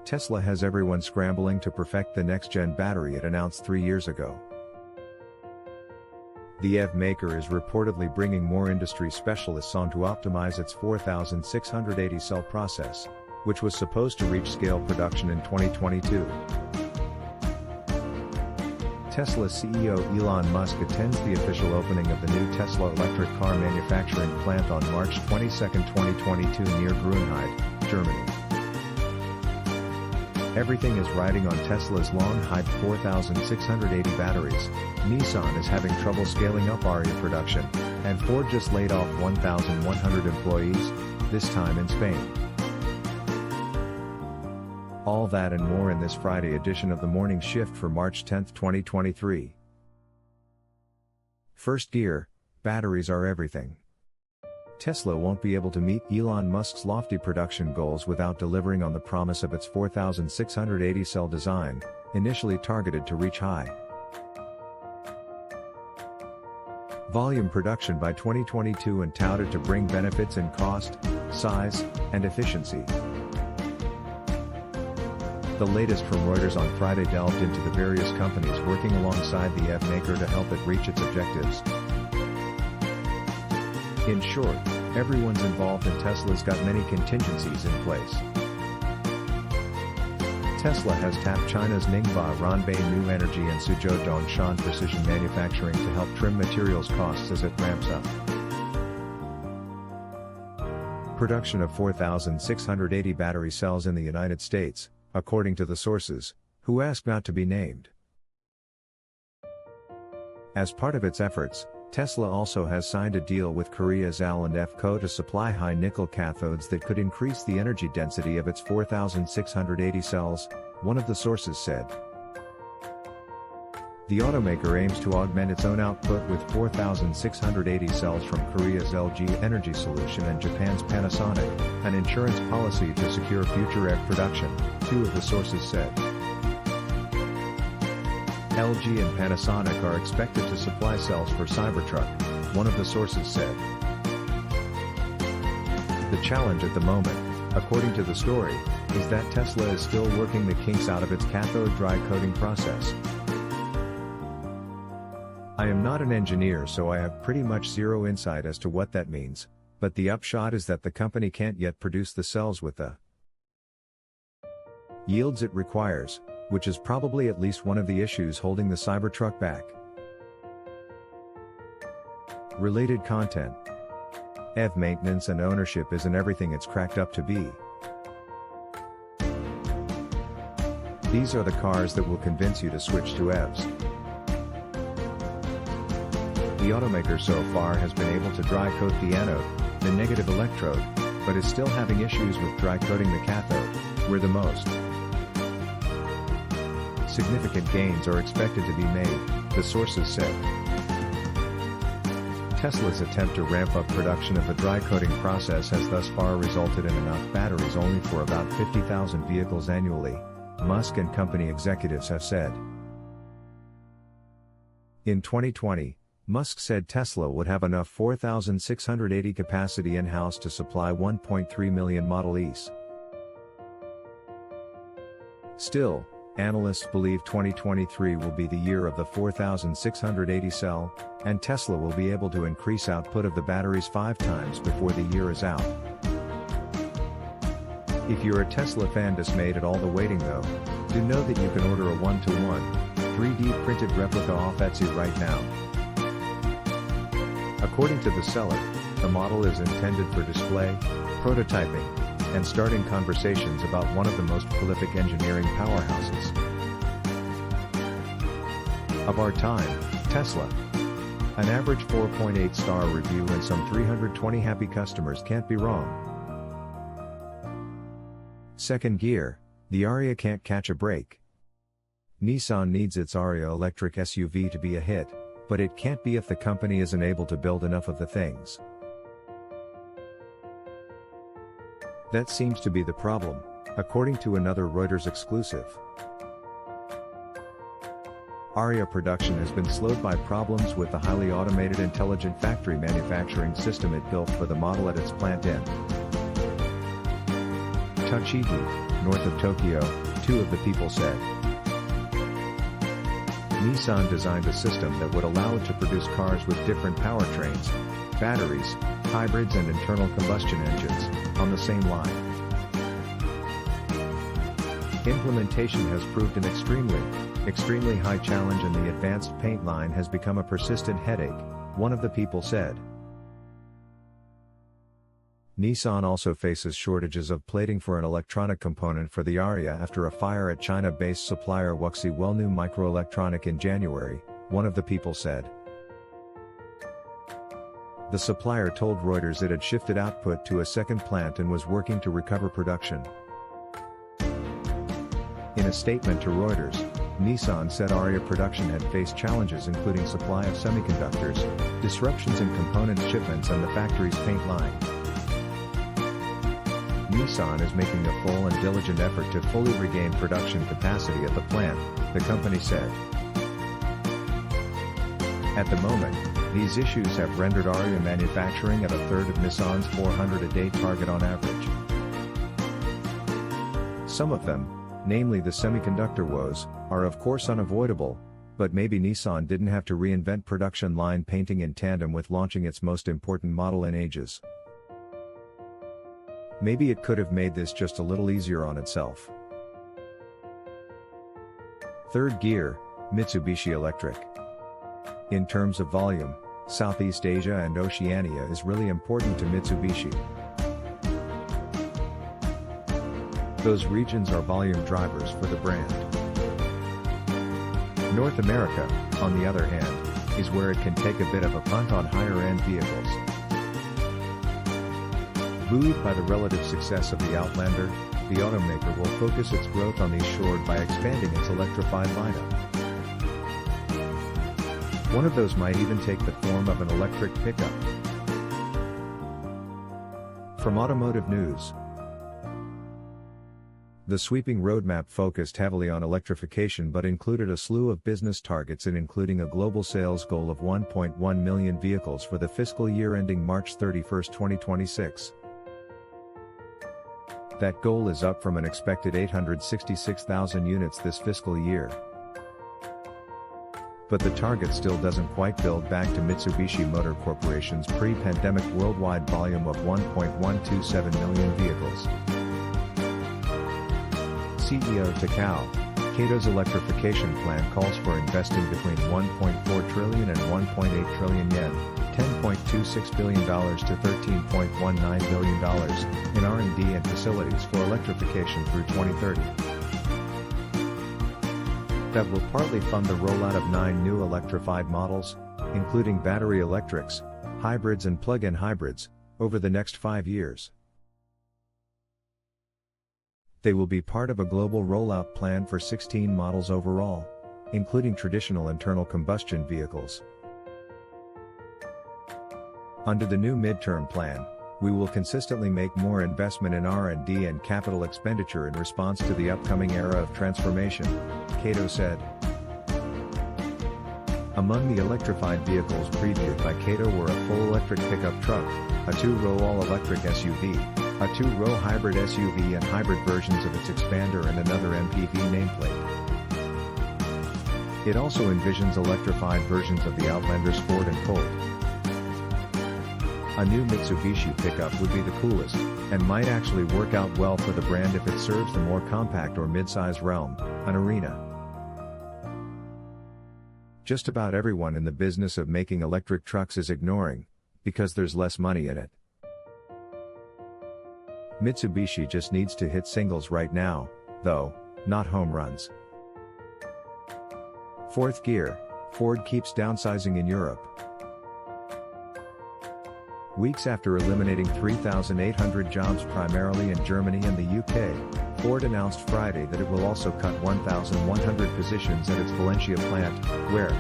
Tesla has everyone scrambling to perfect the next-gen battery it announced 3 years ago. The EV maker is reportedly bringing more industry specialists on to optimize its 4680 cell process, which was supposed to reach scale production in 2022. Tesla CEO Elon Musk attends the official opening of the new Tesla electric car manufacturing plant on March 22, 2022 near Grünheide, Germany. Everything is riding on Tesla's long-hyped 4680 batteries. Nissan is having trouble scaling up Aria production, and Ford just laid off 1,100 employees, this time in Spain. All that and more in this Friday edition of the Morning Shift for March 10, 2023. First gear, batteries are everything. Tesla won't be able to meet Elon Musk's lofty production goals without delivering on the promise of its 4680 cell design, initially targeted to reach high volume production by 2022 and touted to bring benefits in cost, size, and efficiency. The latest from Reuters on Friday delved into the various companies working alongside the EV maker to help it reach its objectives. In short, everyone's involved and Tesla's got many contingencies in place. Tesla has tapped China's Ningbo Ranbei New Energy and Suzhou Dongshan Precision Manufacturing to help trim materials costs as it ramps up production of 4680 battery cells in the United States, according to the sources, who asked not to be named. As part of its efforts, Tesla also has signed a deal with Korea's L&F Co to supply high-nickel cathodes that could increase the energy density of its 4680 cells, one of the sources said. The automaker aims to augment its own output with 4680 cells from Korea's LG Energy Solution and Japan's Panasonic, an insurance policy to secure future EV production, two of the sources said. LG and Panasonic are expected to supply cells for Cybertruck, one of the sources said. The challenge at the moment, according to the story, is that Tesla is still working the kinks out of its cathode dry coating process. I am not an engineer, so I have pretty much zero insight as to what that means, but the upshot is that the company can't yet produce the cells with the yields it requires, which is probably at least one of the issues holding the Cybertruck back. Related content. EV maintenance and ownership isn't everything it's cracked up to be. These are the cars that will convince you to switch to EVs. The automaker so far has been able to dry coat the anode, the negative electrode, but is still having issues with dry coating the cathode, where the most significant gains are expected to be made, the sources said. Tesla's attempt to ramp up production of the dry coating process has thus far resulted in enough batteries only for about 50,000 vehicles annually, Musk and company executives have said. In 2020, Musk said Tesla would have enough 4680 capacity in-house to supply 1.3 million Model Es. Still, analysts believe 2023 will be the year of the 4680 cell, and Tesla will be able to increase output of the batteries 5 times before the year is out. If you're a Tesla fan dismayed at all the waiting though, do know that you can order a 1-to-1, 3D printed replica off Etsy right now. According to the seller, the model is intended for display, prototyping, and starting conversations about one of the most prolific engineering powerhouses of our time, Tesla. An average 4.8-star review and some 320 happy customers can't be wrong. Second gear, the Aria can't catch a break. Nissan needs its Aria electric SUV to be a hit, but it can't be if the company isn't able to build enough of the things. That seems to be the problem, according to another Reuters exclusive. Aria production has been slowed by problems with the highly automated intelligent factory manufacturing system it built for the model at its plant in Tuchigi, north of Tokyo, two of the people said. Nissan designed a system that would allow it to produce cars with different powertrains, batteries, hybrids and internal combustion engines, on the same line. Implementation has proved an extremely high challenge and the advanced paint line has become a persistent headache, one of the people said. Nissan also faces shortages of plating for an electronic component for the Ariya after a fire at China-based supplier Wuxi Wellnu Microelectronic in January, one of the people said. The supplier told Reuters it had shifted output to a second plant and was working to recover production. In a statement to Reuters, Nissan said Ariya production had faced challenges including supply of semiconductors, disruptions in component shipments and the factory's paint line. Nissan is making a full and diligent effort to fully regain production capacity at the plant, the company said. At the moment, these issues have rendered Ariya manufacturing at a third of Nissan's 400 a day target on average. Some of them, namely the semiconductor woes, are of course unavoidable, but maybe Nissan didn't have to reinvent production line painting in tandem with launching its most important model in ages. Maybe it could have made this just a little easier on itself. Third gear, Mitsubishi Electric. In terms of volume, Southeast Asia and Oceania is really important to Mitsubishi. Those regions are volume drivers for the brand. North America, on the other hand, is where it can take a bit of a punt on higher-end vehicles. Buoyed by the relative success of the Outlander, the automaker will focus its growth on these shores by expanding its electrified lineup. One of those might even take the form of an electric pickup. From Automotive News. The sweeping roadmap focused heavily on electrification but included a slew of business targets including a global sales goal of 1.1 million vehicles for the fiscal year ending March 31, 2026. That goal is up from an expected 866,000 units this fiscal year. But the target still doesn't quite build back to Mitsubishi Motor Corporation's pre-pandemic worldwide volume of 1.127 million vehicles. CEO Takao, Kato's electrification plan calls for investing between 1.4 trillion and 1.8 trillion yen, $10.26 billion to $13.19 billion, in R&D and facilities for electrification through 2030. That will partly fund the rollout of 9 new electrified models, including battery electrics, hybrids and plug-in hybrids, over the next 5 years. They will be part of a global rollout plan for 16 models overall, including traditional internal combustion vehicles. Under the new midterm plan, we will consistently make more investment in R&D and capital expenditure in response to the upcoming era of transformation, Kato said. Among the electrified vehicles previewed by Kato were a full electric pickup truck, a 2-row all-electric SUV, a 2-row hybrid SUV and hybrid versions of its expander and another MPV nameplate. It also envisions electrified versions of the Outlanders Ford and Colt. A new Mitsubishi pickup would be the coolest, and might actually work out well for the brand if it serves the more compact or mid-size realm, an arena. Just about everyone in the business of making electric trucks is ignoring, because there's less money in it. Mitsubishi just needs to hit singles right now, though, not home runs. Fourth gear, Ford keeps downsizing in Europe. Weeks after eliminating 3,800 jobs primarily in Germany and the UK, Ford announced Friday that it will also cut 1,100 positions at its Valencia plant, where